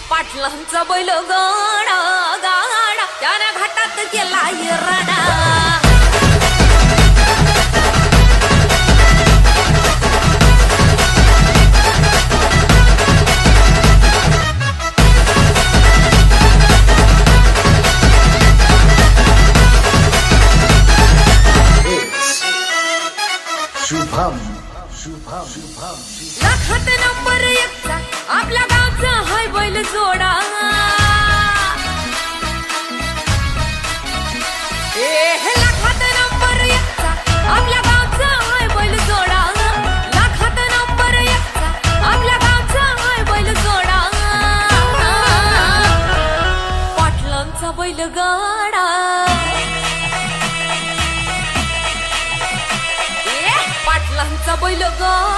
पाटलांचा बैल गाडा गाडा त्याने घाटात गेला हिरडा शुभम शुभम शुभम लाखात नंबर एकचा आपल्या गावचा हाय बैल जोडा लाखात नंबर एकचा आपल्या गावचा हाय बैल जोडा लाखात नंबर एकचा आपल्या गावचा हाय बैल जोडा पाटलांचा बैल गाडा पाटलांचा बैल गाडा